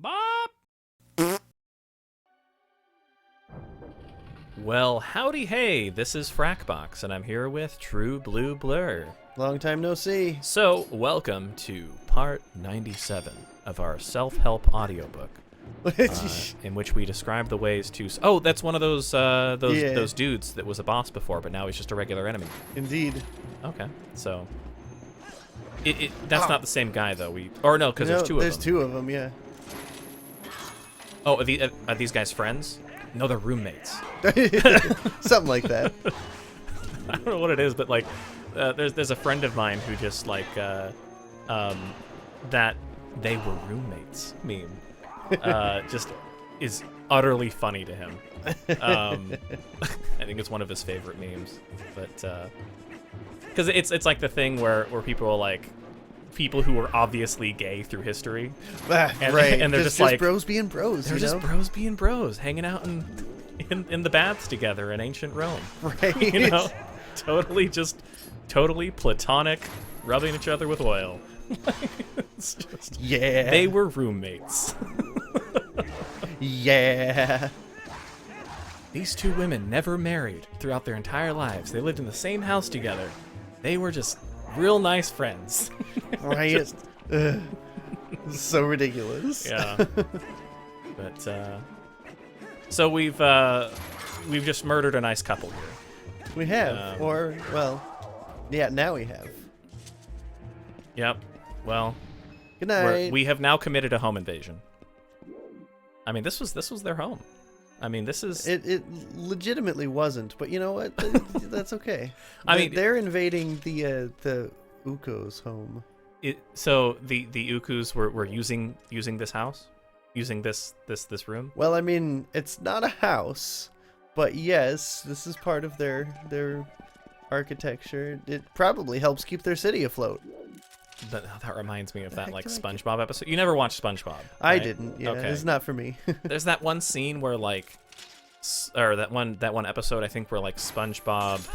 Bop! Well, howdy hey, this is Frakbox, and I'm here with TruBluBlur. Long time no see. So, welcome to part 97 of our self-help audiobook, in which we describe the ways to... Oh, that's one of those dudes that was a boss before, but now he's just a regular enemy. Indeed. Okay, so... That's not the same guy, though. Or no, because there's two of them. There's two of them, yeah. Oh, are these guys friends? No, they're roommates. Something like that. I don't know what it is, but like, there's a friend of mine who just like that they were roommates meme just is utterly funny to him. I think it's one of his favorite memes, but because it's like the thing where people are like people who are obviously gay through history, and, right? And they're just like bros being bros. They're just bros being bros, hanging out in the baths together in ancient Rome. Right. You know, totally platonic, rubbing each other with oil. It's just, yeah. They were roommates. Yeah. These two women never married throughout their entire lives. They lived in the same house together. They were just real nice friends. Right. Just, so ridiculous. Yeah. But so we've just murdered a nice couple here. We have, yeah. Now we have. Yep. Well, Good night. we have now committed a home invasion. I mean, this was their home. I mean, this is... It legitimately wasn't, but you know what? That's okay. I mean, they're invading the Uko's home. So the Ukus were using this house, using this room. Well, I mean, it's not a house, but yes, this is part of their architecture. It probably helps keep their city afloat. That reminds me of that like SpongeBob episode. You never watched SpongeBob, right? I didn't. Yeah, okay. It's not for me. There's that one scene where like, or that one episode I think where like SpongeBob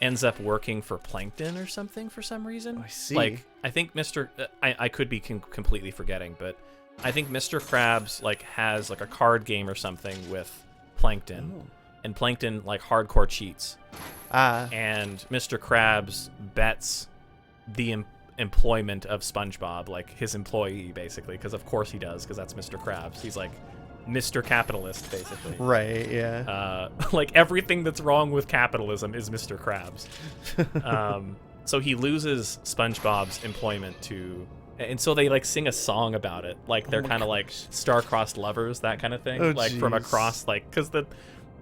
ends up working for Plankton or something for some reason. I see. Like I think I could be completely forgetting, but I think Mr. Krabs like has like a card game or something with Plankton, and Plankton like hardcore cheats. And Mr. Krabs bets the employment of SpongeBob, like his employee, basically, because of course he does, because that's Mr. Krabs. He's like Mr. Capitalist, basically. Right, yeah. Like everything that's wrong with capitalism is Mr. Krabs. So he loses SpongeBob's employment to... And so they like sing a song about it. Like they're kind of like star-crossed lovers, that kind of thing. Like from across, like, because the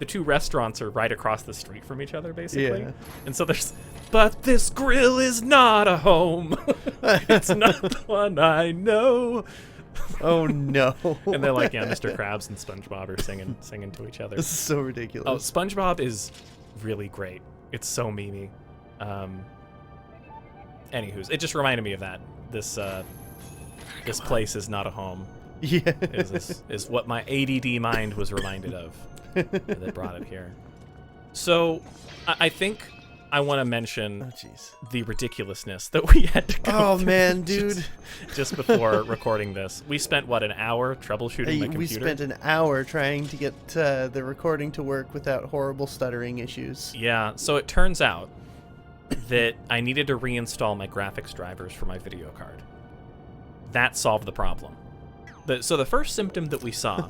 two restaurants are right across the street from each other, basically. Yeah. And so there's... But this grill is not a home. It's not the one I know. Oh no. And they're like, yeah, Mr. Krabs and SpongeBob are singing to each other. This is so ridiculous. Oh, SpongeBob is really great. It's so memey. Anywho's, it just reminded me of that. This place is not a home. Yeah. Is what my ADD mind was reminded of that brought it here. So, I think I want to mention the ridiculousness that we had to go through. Man, dude. Just before recording this. We spent, what, an hour troubleshooting my computer? We spent an hour trying to get the recording to work without horrible stuttering issues. Yeah, so it turns out that I needed to reinstall my graphics drivers for my video card. That solved the problem. So the first symptom that we saw,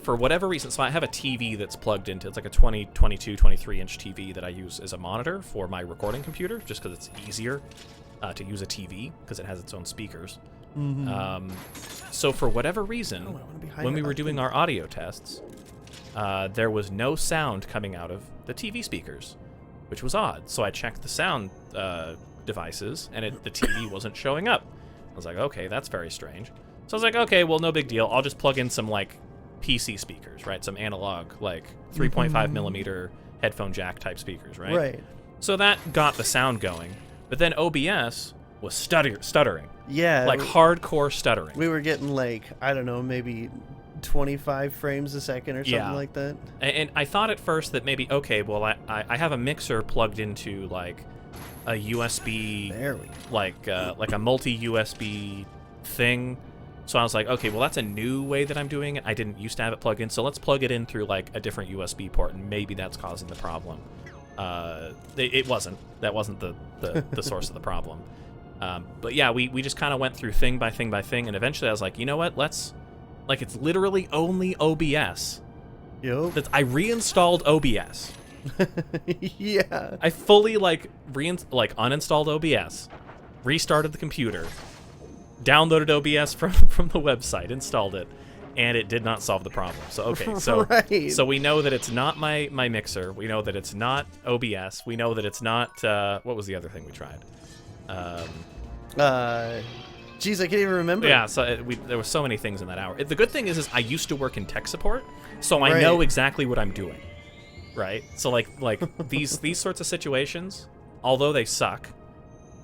for whatever reason, so I have a TV that's plugged into, it's like a 22, 23-inch TV that I use as a monitor for my recording computer, just because it's easier to use a TV, because it has its own speakers. Mm-hmm. So for whatever reason, when we were doing our audio tests, there was no sound coming out of the TV speakers, which was odd. So I checked the sound devices, and the TV wasn't showing up. I was like, okay, that's very strange. So I was like, okay, well, no big deal. I'll just plug in some, like, PC speakers, right? Some analog, like, 3.5 millimeter headphone jack type speakers, right? Right. So that got the sound going. But then OBS was stuttering. Yeah. Like, hardcore stuttering. We were getting, like, I don't know, maybe 25 frames a second or something like that. And I thought at first that maybe, okay, well, I have a mixer plugged into, like, a USB... There we go. Like a multi-USB thing So I was like, okay, well, that's a new way that I'm doing it. I didn't used to have it plugged in, so let's plug it in through like a different USB port, and maybe that's causing the problem. It wasn't. That wasn't the source of the problem. But yeah, we just kind of went through thing by thing by thing, and eventually I was like, you know what? Let's, like, it's literally only OBS. Yep. I reinstalled OBS. Yeah. I fully uninstalled OBS, restarted the computer, downloaded OBS from the website, installed it, and it did not solve the problem. So okay, so Right. so we know that it's not my mixer. We know that it's not OBS. We know that it's not what was the other thing we tried? Geez, I can't even remember. Yeah, so there were so many things in that hour. The good thing is I used to work in tech support, so I Right. know exactly what I'm doing. Right? So like these sorts of situations, although they suck,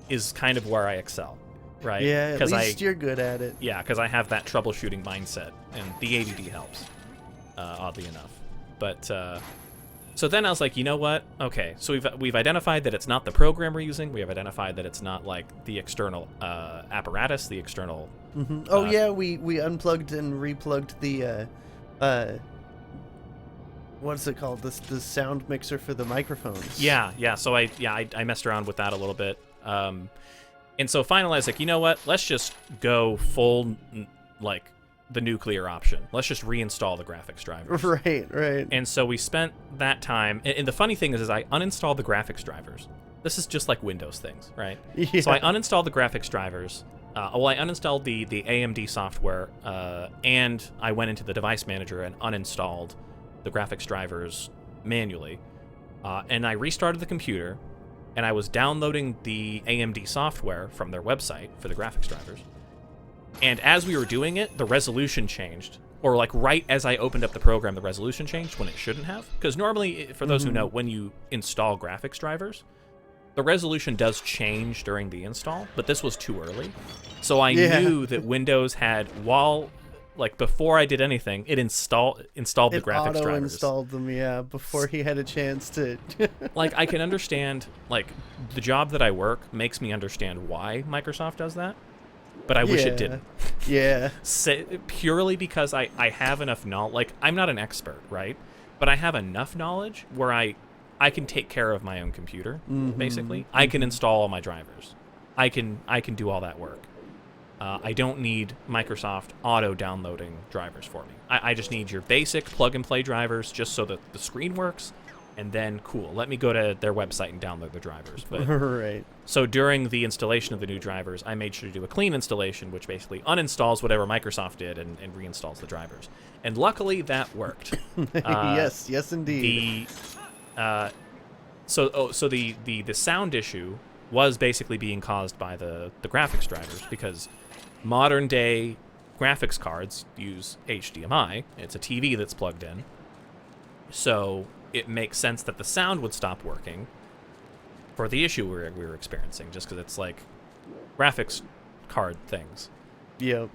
is kind of where I excel. Right? Yeah, at least you're good at it. Yeah, because I have that troubleshooting mindset, and the ADD helps, oddly enough. But so then I was like, you know what? Okay, so we've identified that it's not the program we're using. We have identified that it's not like the external apparatus, the external. Mm-hmm. Oh yeah, we unplugged and replugged the what's it called? The sound mixer for the microphones. Yeah. So I messed around with that a little bit. And so finally I was like, you know what? Let's just go full, like, the nuclear option. Let's just reinstall the graphics drivers. Right. And so we spent that time. And the funny thing is I uninstalled the graphics drivers. This is just like Windows things, right? Yeah. So I uninstalled the graphics drivers. I uninstalled the AMD software, and I went into the device manager and uninstalled the graphics drivers manually. And I restarted the computer, and I was downloading the AMD software from their website for the graphics drivers. And as we were doing it, the resolution changed. Or like right as I opened up the program, the resolution changed when it shouldn't have. Because normally, for those who know, when you install graphics drivers, the resolution does change during the install, but this was too early. So I knew that Windows had, before I did anything, it installed the graphics drivers. Auto-installed them, yeah, before he had a chance to. Like, I can understand, like, the job that I work makes me understand why Microsoft does that, but I wish it didn't. Yeah. Purely because I have enough knowledge. Like, I'm not an expert, right? But I have enough knowledge where I can take care of my own computer, basically. I can install all my drivers. I can do all that work. I don't need Microsoft auto-downloading drivers for me. I just need your basic plug-and-play drivers just so that the screen works, and then, cool, let me go to their website and download the drivers. But, right. So during the installation of the new drivers, I made sure to do a clean installation, which basically uninstalls whatever Microsoft did and reinstalls the drivers. And luckily, that worked. Yes, indeed. So the sound issue was basically being caused by the graphics drivers, because modern day graphics cards use HDMI. It's a TV that's plugged in. So it makes sense that the sound would stop working for the issue we were experiencing, just because it's like graphics card things. Yep.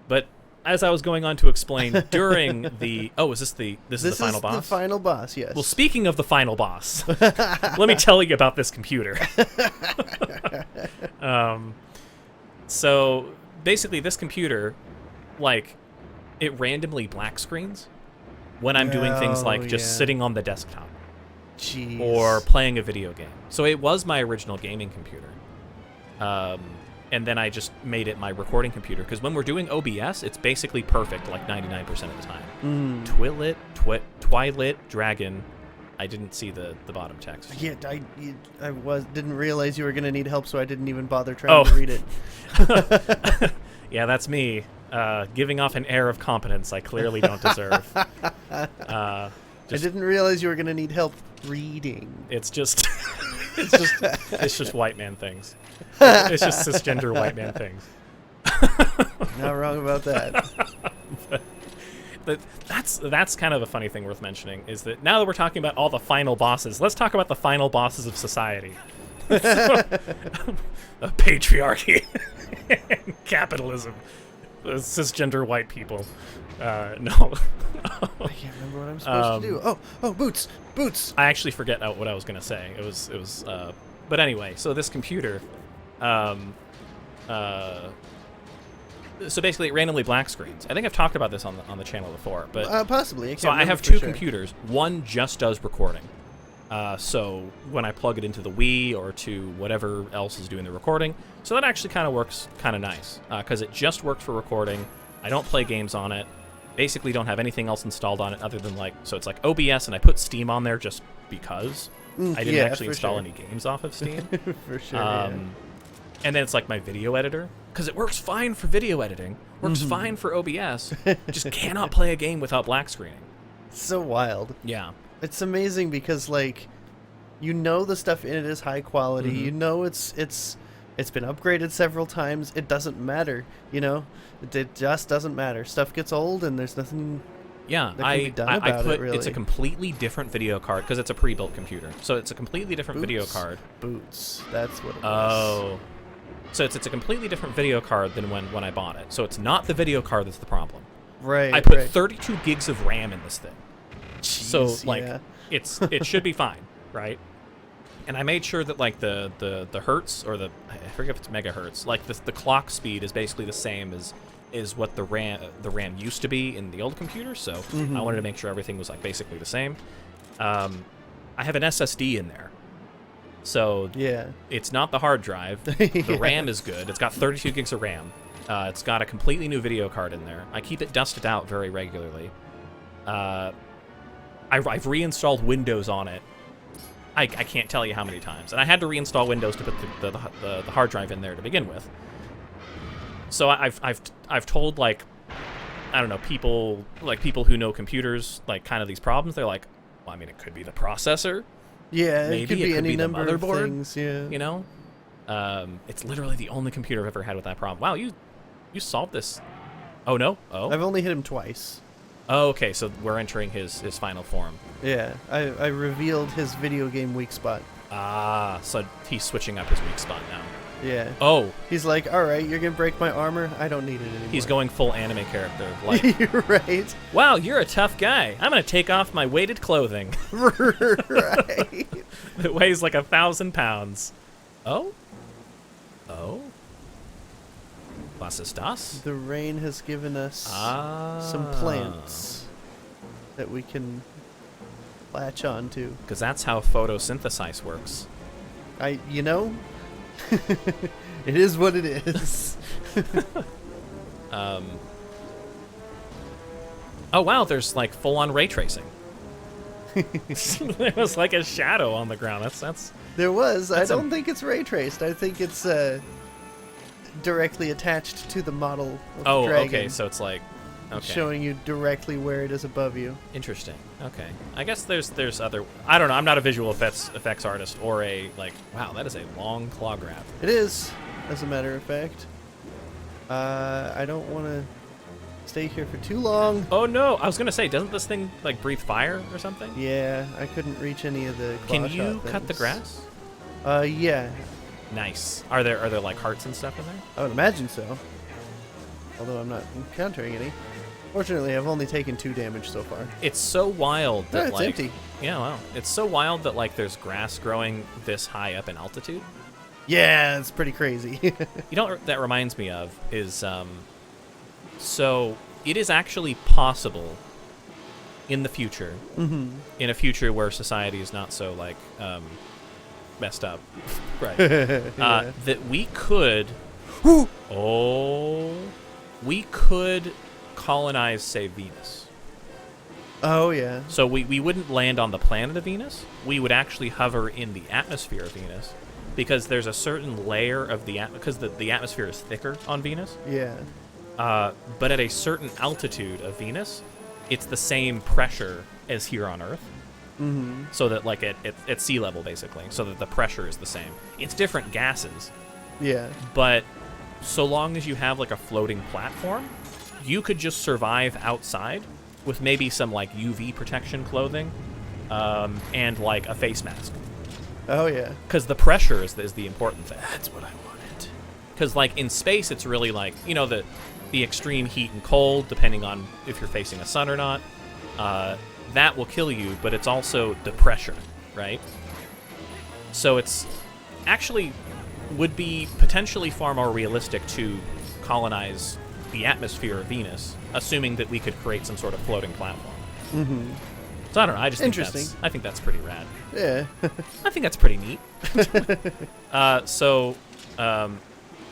But as I was going on to explain during the... Oh, is this the final boss? This is the final boss, yes. Well, speaking of the final boss, let me tell you about this computer. So basically this computer, like, it randomly black screens when I'm doing things like just sitting on the desktop. Jeez. Or playing a video game. So it was my original gaming computer. And then I just made it my recording computer, because when we're doing OBS, it's basically perfect like 99% of the time. Twilight Dragon. I didn't see the bottom text. Yeah, I didn't realize you were going to need help, so I didn't even bother trying to read it. Yeah, that's me. Giving off an air of competence I clearly don't deserve. I didn't realize you were going to need help reading. It's just it's just white man things. It's just cisgender white man things. Not wrong about that. But that's kind of a funny thing worth mentioning, is that now that we're talking about all the final bosses, let's talk about the final bosses of society. Patriarchy, capitalism, cisgender white people. No. I can't remember what I'm supposed to do. Oh, boots. I actually forget what I was gonna say. It was. But anyway, so this computer, So basically, it randomly black screens. I think I've talked about this on the channel before, but possibly. so I have two computers. One just does recording. So when I plug it into the Wii or to whatever else is doing the recording, so that actually kind of works kind of nice because it just works for recording. I don't play games on it. Basically, don't have anything else installed on it other than so it's like OBS, and I put Steam on there just because I didn't actually install any games off of Steam. For sure. And then it's like my video editor, because it works fine for video editing, works fine for OBS, just cannot play a game without black screening. So wild. Yeah. It's amazing because, like, you know the stuff in it is high quality. You know it's been upgraded several times. It doesn't matter, you know? It just doesn't matter. Stuff gets old and there's nothing that can be done about it, really. It's a completely different video card, because it's a pre-built computer. So it's a completely different video card. Boots. That's what it was. Oh. So it's a completely different video card than when I bought it. So it's not the video card that's the problem. Right. I put 32 gigs of RAM in this thing. Jeez, So it should be fine, right? And I made sure that the hertz, or I forget if it's megahertz, like the clock speed is basically the same as what the RAM used to be in the old computer. So I wanted to make sure everything was basically the same. I have an SSD in there. So it's not the hard drive. The RAM is good. It's got 32 gigs of RAM. It's got a completely new video card in there. I keep it dusted out very regularly. I've reinstalled Windows on it. I can't tell you how many times. And I had to reinstall Windows to put the hard drive in there to begin with. So I've told, I don't know, people who know computers, kind of these problems. They're like, well, I mean, it could be the processor. Yeah, Maybe it could be any the number of motherboard, things, yeah. You know? It's literally the only computer I've ever had with that problem. Wow, you solved this. Oh, no? Oh? I've only hit him twice. Oh, okay, so we're entering his final form. Yeah, I revealed his video game weak spot. Ah, so he's switching up his weak spot now. Yeah. Oh. He's like, all right, you're going to break my armor? I don't need it anymore. He's going full anime character. You're right. Wow, you're a tough guy. I'm going to take off my weighted clothing. Right. It weighs 1,000 pounds. Oh? Oh? Was ist das? The rain has given us some plants that we can latch on to. Because that's how photosynthesis works. You know, it is what it is. Oh, wow, there's full-on ray tracing. There was a shadow on the ground. That's There was. I don't think it's ray traced. I think it's directly attached to the model of the dragon. Okay, so it's okay. Showing you directly where it is above you. Interesting. Okay. I guess there's other... I don't know. I'm not a visual effects artist or a, wow, that is a long claw grab. It is, as a matter of fact. I don't want to stay here for too long. Oh, no. I was going to say, doesn't this thing, breathe fire or something? Yeah, I couldn't reach any of the claw Can you shot cut the things. grass? Yeah. Nice. Are there hearts and stuff in there? I would imagine so. Although I'm not encountering any. Fortunately, I've only taken 2 damage so far. It's so wild that it's empty. Yeah, wow. It's so wild that there's grass growing this high up in altitude. Yeah, it's pretty crazy. You know what that reminds me of is so it is actually possible in the future, in a future where society is not so messed up, right? Yeah. That we could, we could colonize, say, Venus. Oh yeah. So we wouldn't land on the planet of Venus. We would actually hover in the atmosphere of Venus, because there's a certain layer of because the atmosphere is thicker on Venus. Yeah. But at a certain altitude of Venus, it's the same pressure as here on Earth. Mm-hmm. So that at sea level, basically, so that the pressure is the same. It's different gases. Yeah. But so long as you have a floating platform, you could just survive outside with maybe some UV protection clothing, and a face mask. Oh yeah. Because the pressure is the important thing. That's what I wanted. Because in space, it's really the extreme heat and cold, depending on if you're facing a sun or not. That will kill you, but it's also the pressure, right? So it's actually would be potentially far more realistic to colonize the atmosphere of Venus, assuming that we could create some sort of floating platform. Mm-hmm. So I don't know. I just think Interesting. I think that's pretty rad. Yeah. I think that's pretty neat.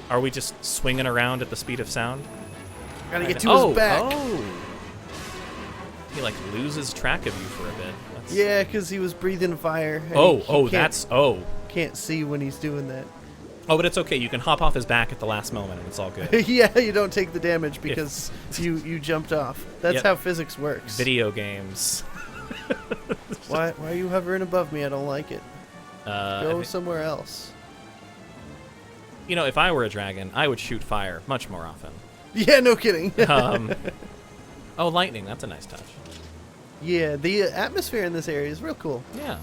Are we just swinging around at the speed of sound? Gotta get to his back. Oh. He like loses track of you for a bit. That's... Yeah, because he was breathing fire. And can't see when he's doing that. Oh, but it's okay. You can hop off his back at the last moment, and it's all good. Yeah, you don't take the damage because you jumped off. That's how physics works. Video games. Why are you hovering above me? I don't like it. Go somewhere else. You know, if I were a dragon, I would shoot fire much more often. Yeah, no kidding. Oh, lightning. That's a nice touch. Yeah, the atmosphere in this area is real cool. Yeah.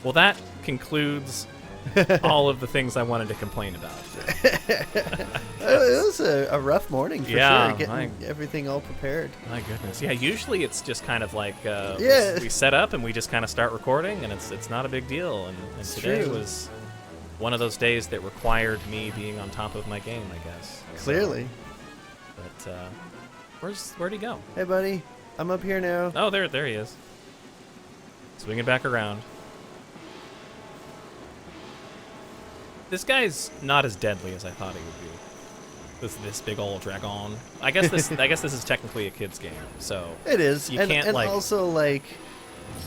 Well, that concludes all of the things I wanted to complain about. It was a rough morning for sure, getting everything all prepared. My goodness. Yeah, usually it's just kind of like we set up and we just kind of start recording, and it's not a big deal. And today was one of those days that required me being on top of my game, I guess. Clearly. But where'd he go? Hey, buddy. I'm up here now. Oh, there he is. Swinging back around. This guy's not as deadly as I thought he would be. This big old dragon. I guess this is technically a kid's game, so it is. You can't and also like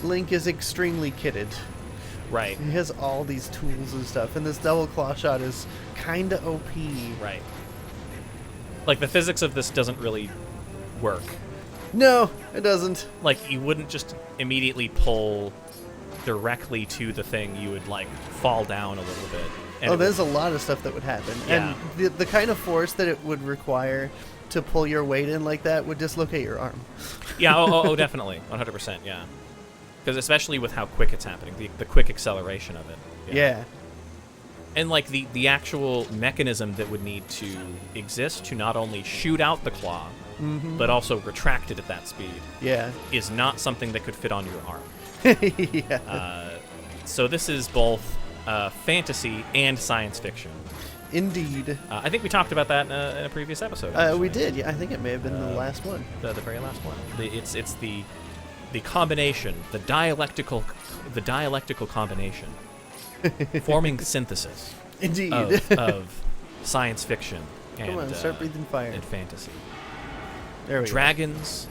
Link is extremely kitted. Right. He has all these tools and stuff, and this double claw shot is kinda OP. Right. Like the physics of this doesn't really work. No, it doesn't. Like you wouldn't just immediately pull directly to the thing. You would like fall down a little bit. And there's a lot of stuff that would happen. Yeah. And the kind of force that it would require to pull your weight in like that would dislocate your arm. Yeah, oh, definitely. 100%, yeah. Because especially with how quick it's happening, the quick acceleration of it. Yeah. And like the actual mechanism that would need to exist to not only shoot out the claw, but also retract it at that speed. Yeah. Is not something that could fit on your arm. Yeah. So this is both fantasy and science fiction. Indeed. I think we talked about that in a previous episode. We did. Yeah, I think it may have been the last one. The very last one. It's the combination, the dialectical combination, forming synthesis. Indeed. of science fiction and come on, start breathing fire. And fantasy. There we Dragons.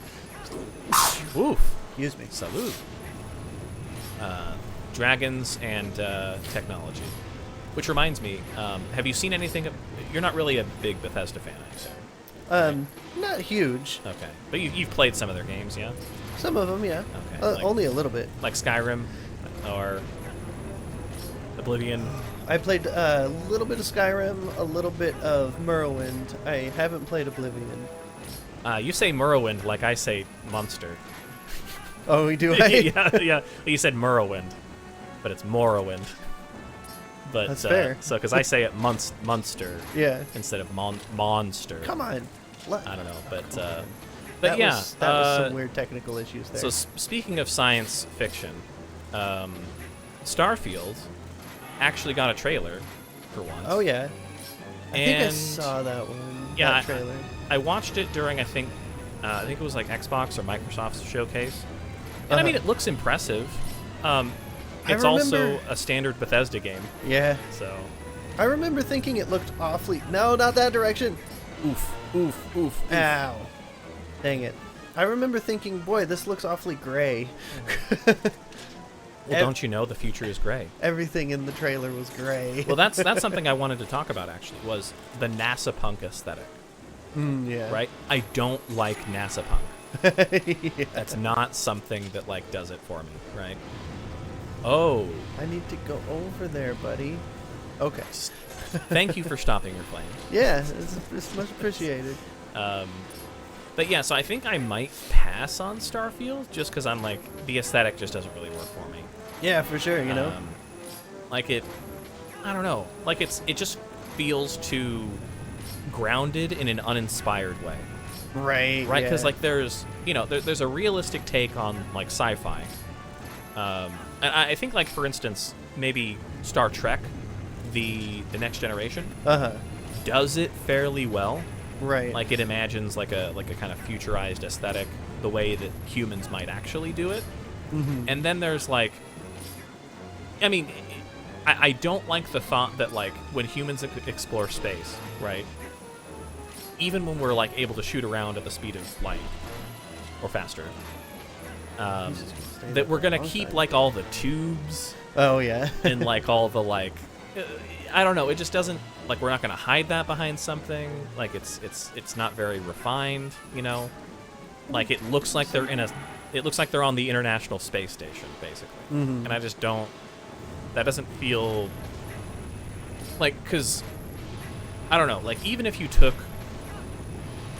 Go. Oof. Excuse me. Salud. Dragons and technology. Which reminds me, have you seen anything? You're not really a big Bethesda fan, I assume. Not huge. Okay, but you've played some of their games, yeah? Some of them, yeah. Okay. Only a little bit. Like Skyrim or Oblivion. I played a little bit of Skyrim, a little bit of Morrowind. I haven't played Oblivion. You say Morrowind like I say Monster. Oh, we do. yeah. You said Morrowind, but it's Morrowind. But that's fair. So because I say it Munster. Yeah. Instead of Monster. Come on. I don't know, but that yeah, was some weird technical issues there. So speaking of science fiction, Starfield actually got a trailer for once. Oh yeah. I think I saw that one. Yeah, that trailer. I watched it during I think it was like Xbox or Microsoft's showcase, and I mean it looks impressive. It's also a standard Bethesda game. Yeah. So I remember thinking it looked awfully. No, not that direction. Oof. Ow. Dang it. I remember thinking, boy, this looks awfully gray. Well, don't you know the future is gray? Everything in the trailer was gray. Well, that's something I wanted to talk about, actually, was the NASA punk aesthetic. Yeah. Right? I don't like NASA punk. Yeah. That's not something that, like, does it for me, right? Oh. I need to go over there, buddy. Okay. Thank you for stopping your flame. Yeah, it's much appreciated. But yeah, so I think I might pass on Starfield just because I'm like, the aesthetic just doesn't really work for me. Yeah, for sure, you know? Like I don't know. Like it just feels too grounded in an uninspired way. Right. Right? Because yeah. like there's a realistic take on like sci-fi. And I think like, for instance, maybe Star Trek, the Next Generation. does it fairly well. Right. Like, it imagines like a kind of futurized aesthetic, the way that humans might actually do it. And then there's like, I mean, I don't like the thought that like when humans explore space, right? Even when we're like able to shoot around at the speed of light or faster, that we're gonna keep like all the tubes. Oh yeah. And like all the like, I don't know. It just doesn't like we're not gonna hide that behind something. Like it's not very refined, you know. Like it looks like they're in a. It looks like they're on the International Space Station, basically. And I just don't... That doesn't feel... Like, because... I don't know. Like, even if you took...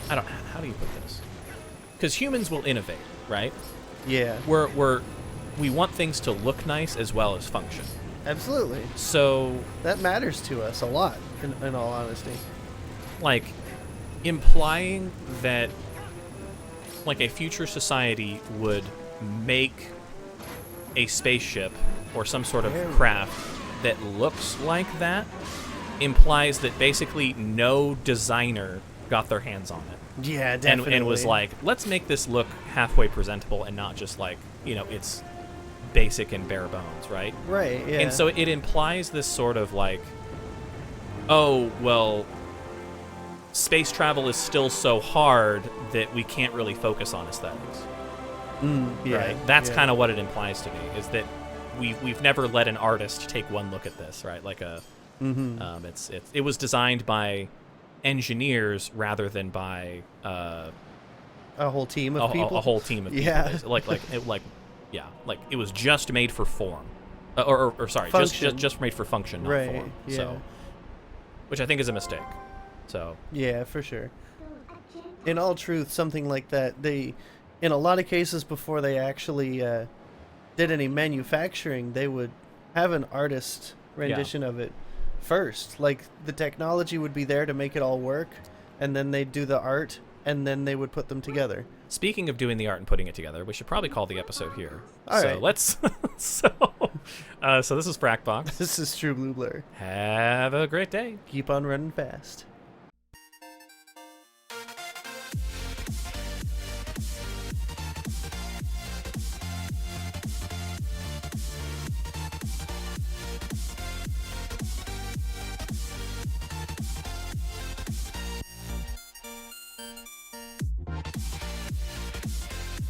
I don't... How do you put this? Because humans will innovate, right? Yeah. We want things to look nice as well as function. Absolutely. So... That matters to us a lot, in all honesty. Like, implying that... like a future society would make a spaceship or some sort of craft that looks like that implies that basically no designer got their hands on it. Yeah, definitely. And was like, let's make this look halfway presentable and not just like, you know, it's basic and bare bones, right? Right, yeah. And so it implies this sort of like, oh, well, space travel is still so hard that we can't really focus on aesthetics. Yeah, right? That's kind of what it implies to me, is that we've never let an artist take one look at this, right? Like a it was designed by engineers rather than by a whole team of people. A whole team of people. Yeah. Like it was just made for form. Or sorry, just made for function, not form. Yeah. So which I think is a mistake. So yeah, for sure. In all truth, something like that, they, in a lot of cases, before they actually did any manufacturing, they would have an artist rendition of it first. Like, the technology would be there to make it all work, and then they'd do the art, and then they would put them together. Speaking of doing the art and putting it together, we should probably call the episode here. All right. Let's. So this is Frakbox. This is TruBluBlur. Have a great day. Keep on running fast.